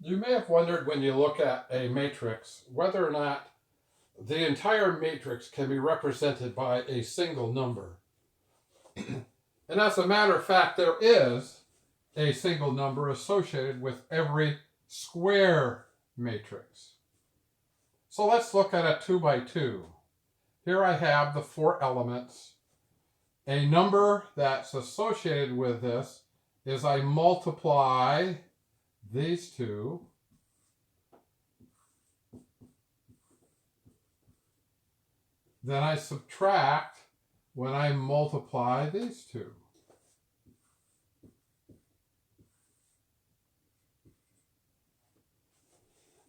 You may have wondered when you look at a matrix whether or not the entire matrix can be represented by a single number. And as a matter of fact, there is a single number associated with every square matrix. So let's look at a 2 by 2. Here I have the 4 elements. A number that's associated with this is I multiply these two, then I subtract when I multiply these two.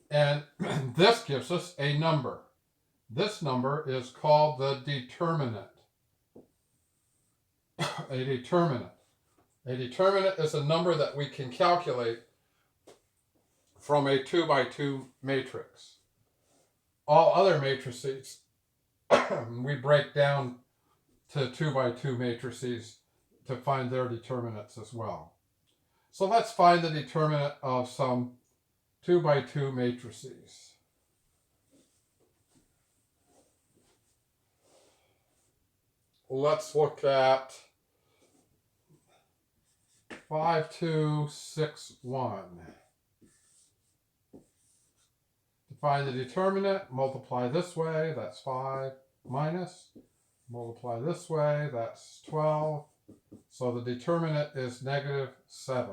And this gives us a number. This number is called the determinant. A determinant. A determinant is a number that we can calculate from a 2 by 2 matrix. All other matrices we break down to 2 by 2 matrices to find their determinants as well. So let's find the determinant of some 2 by 2 matrices. Let's look at 5, 2, 6, 1. To find the determinant, multiply this way, that's 5, minus, multiply this way, that's 12. So the determinant is negative 7.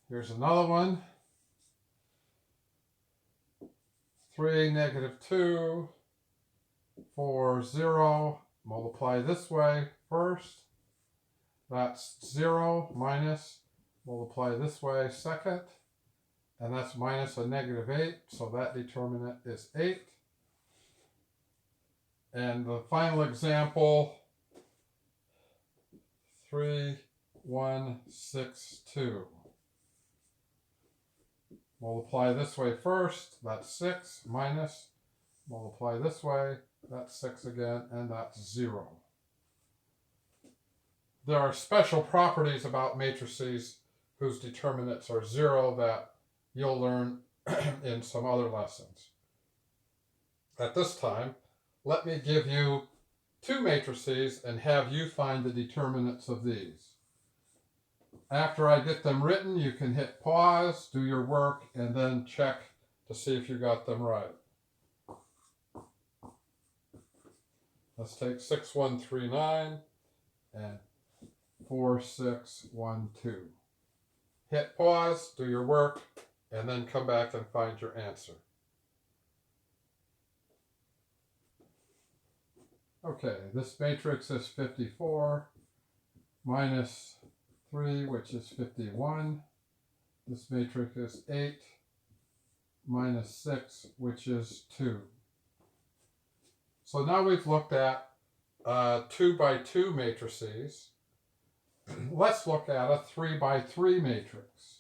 Here's another one. 3, negative 2, 4, 0. Multiply this way first. That's 0 minus, multiply this way second. And that's minus a negative 8. So that determinant is 8. And the final example, 3, 1, 6, 2. Multiply this way first, that's 6, minus, multiply this way, that's 6 again, and that's 0. There are special properties about matrices whose determinants are 0 that you'll learn in some other lessons. At this time, let me give you 2 matrices and have you find the determinants of these. After I get them written, you can hit pause, do your work, and then check to see if you got them right. Let's take 6, 1, 3, 9 and 4, 6, 1, 2. Hit pause, do your work, and then come back and find your answer. Okay, this matrix is 54 minus 3, which is 51. This matrix is 8 minus 6, which is 2. So now we've looked at 2 by 2 matrices. Let's look at a 3 by 3 matrix.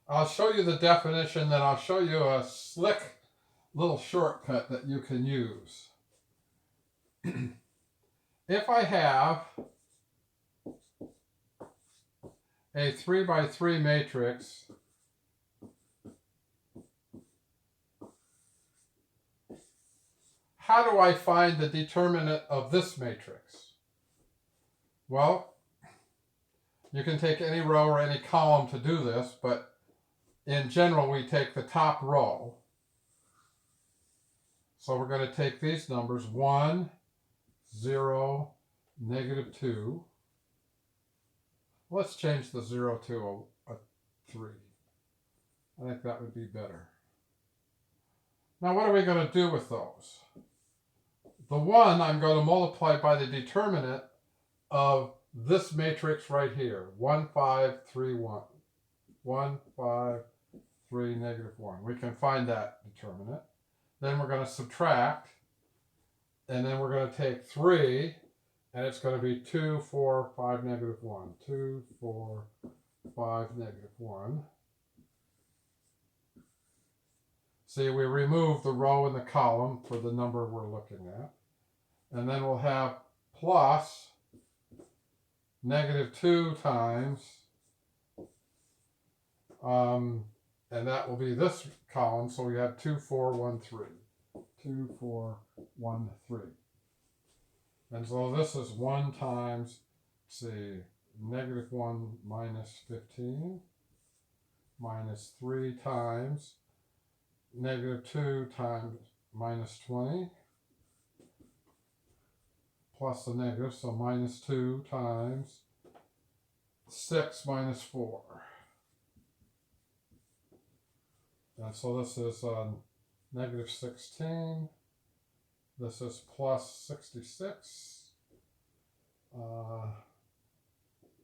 I'll show you the definition, then I'll show you a slick little shortcut that you can use. If I have a 3 by 3 matrix, how do I find the determinant of this matrix? Well, you can take any row or any column to do this, but in general, we take the top row. So we're going to take these numbers, 1, 0, negative 2. Let's change the 0 to a 3. I think that would be better. Now what are we going to do with those? The 1 I'm going to multiply by the determinant of this matrix right here, 1, 5, 3, 1. 1, 5, 3, negative 1. We can find that determinant. Then we're going to subtract, and then we're going to take 3, and it's going to be 2, 4, 5, negative 1. 2, 4, 5, negative 1. See, we remove the row and the column for the number we're looking at. And then we'll have plus -2 times, and that will be this column, so we have 2, 4, 1, 3. 2, 4, 1, 3. And so this is 1 times, let's see, -1 minus 15, minus 3 times, -2 times minus 20, plus the negative, so -2 times 6 minus 4. And so this is -16. This is plus 66.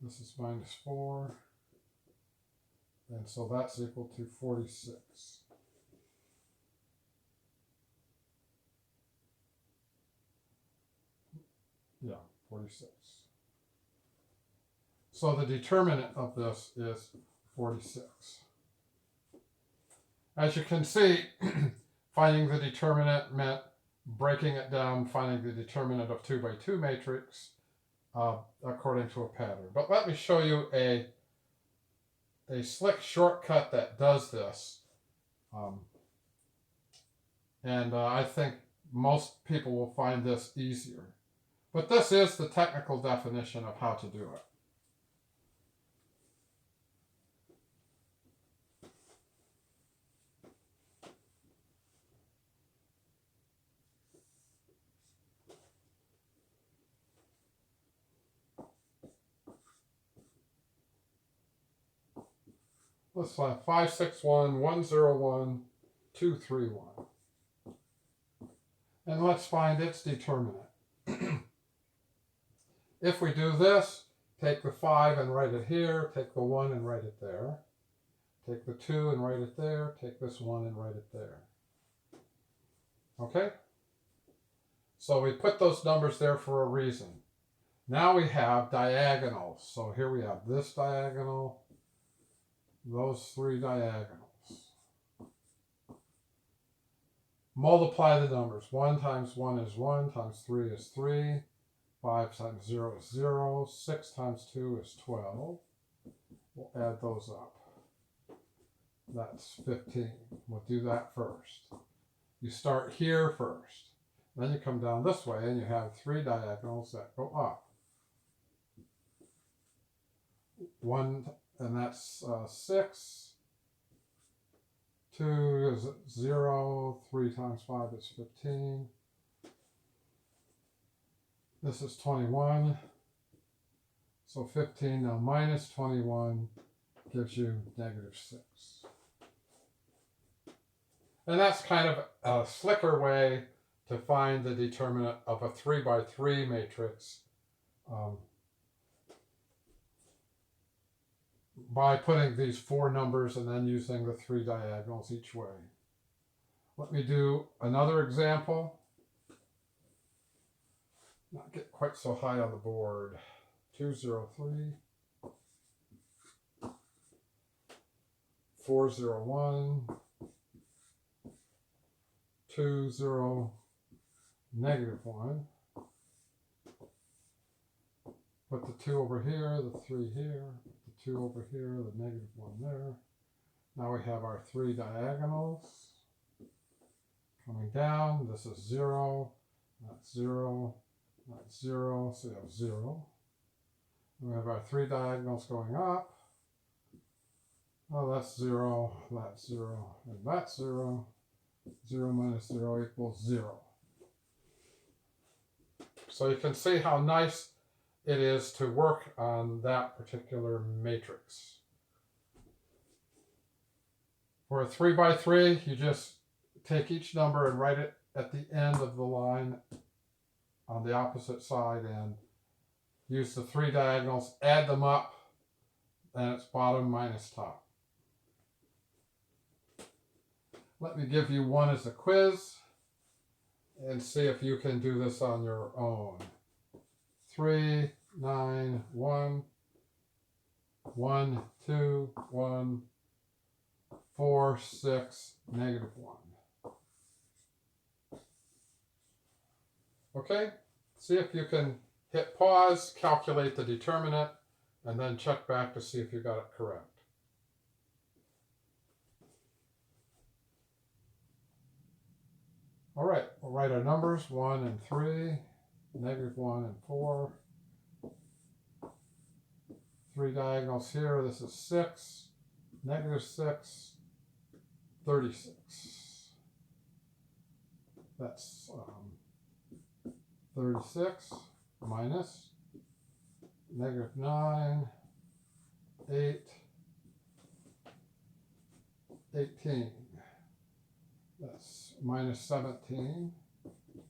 This is -4. And so that's equal to 46. Yeah, 46. So the determinant of this is 46. As you can see, finding the determinant meant breaking it down, finding the determinant of 2 by 2 matrix according to a pattern. But let me show you a slick shortcut that does this. I think most people will find this easier. But this is the technical definition of how to do it. Let's find 5, 6, 1, 1, 0, 1, 2, 3, 1. And let's find its determinant. If we do this, take the 5 and write it here, take the 1 and write it there, take the 2 and write it there, take this 1 and write it there. Okay? So we put those numbers there for a reason. Now we have diagonals. So here we have this diagonal, those 3 diagonals. Multiply the numbers. 1 times 1 is 1, times 3 is 3. 5 times 0 is 0. 6 times 2 is 12. We'll add those up. That's 15. We'll do that first. You start here first. Then you come down this way and you have 3 diagonals that go up. 1, and that's 6. 2 is 0. 3 times 5 is 15. This is 21. So 15 now minus 21 gives you -6. And that's kind of a slicker way to find the determinant of a 3 by 3 matrix by putting these 4 numbers and then using the 3 diagonals each way. Let me do another example. Not get quite so high on the board. 203, 401, 20, -1. Put the 2 over here, the 3 here, the 2 over here, the -1 there. Now we have our 3 diagonals. Coming down, this is 0, that's 0, that's 0, so you have 0. And we have our 3 diagonals going up. Oh, that's 0, that's 0, and that's 0. 0 minus 0 equals 0. So you can see how nice it is to work on that particular matrix. For a 3 by 3, you just take each number and write it at the end of the line on the opposite side and use the 3 diagonals, add them up, and it's bottom minus top. Let me give you one as a quiz and see if you can do this on your own. 3, 9, 1, 1, 2, 1, 4, 6, -1. Okay? See if you can hit pause, calculate the determinant, and then check back to see if you got it correct. All right, we'll write our numbers, 1 and 3, -1 and 4. 3 diagonals here, this is 6, -6, 36. That's 36 minus -9, 8, 18. That's minus 17,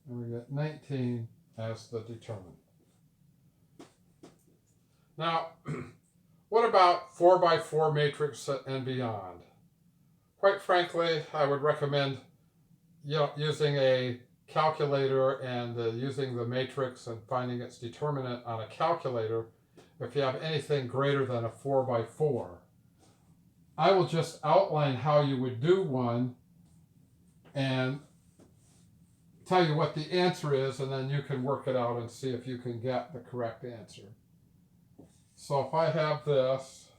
and we get 19 as the determinant. Now, what about 4x4 matrix and beyond? Quite frankly, I would recommend using a calculator and using the matrix and finding its determinant on a calculator if you have anything greater than a 4x4. I will just outline how you would do one and tell you what the answer is, and then you can work it out and see if you can get the correct answer. So if I have this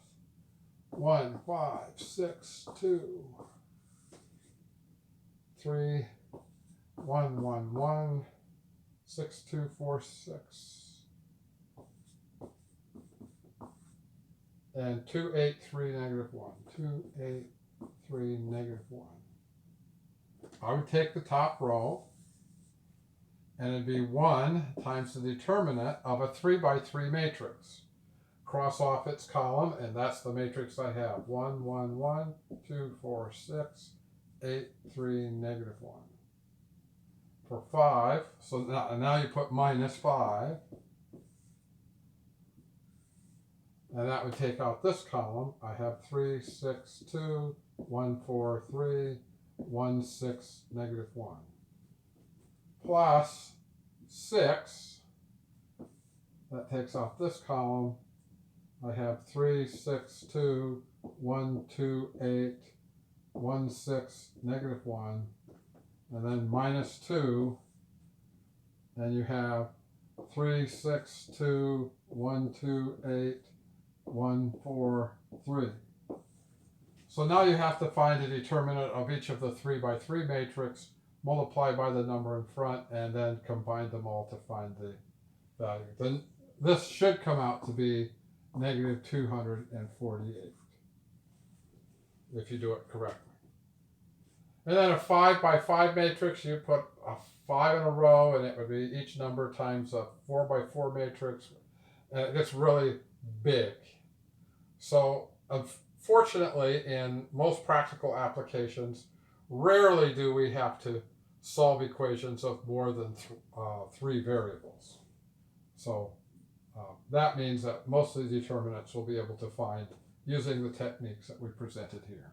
1, 5, 6, 2, 3, 1, 1, 1, 6, 2, 4, 6, and 2, 8, 3, -1, 2, 8, 3, -1. I would take the top row, and it'd be 1 times the determinant of a 3x3 matrix. Cross off its column, and that's the matrix I have. 1, 1, 1, 2, 4, 6, 8, 3, -1. For 5, so now you put -5, and that would take out this column. I have 3, 6, 2, 1, 4, 3, 1, 6, -1. Plus 6, that takes off this column. I have 3, 6, 2, 1, 2, 8, 1, 6, -1, and then -2, and you have 3, 6, 2, 1, 2, 8, 1, 4, 3. So now you have to find the determinant of each of the 3x3 matrix, multiply by the number in front, and then combine them all to find the value. Then this should come out to be -248 if you do it correctly. And then a 5x5 matrix, you put a 5 in a row, and it would be each number times a 4x4 matrix, and it gets really big. So unfortunately, in most practical applications, rarely do we have to solve equations of more than 3 variables. So that means that most of the determinants we'll be able to find using the techniques that we presented here.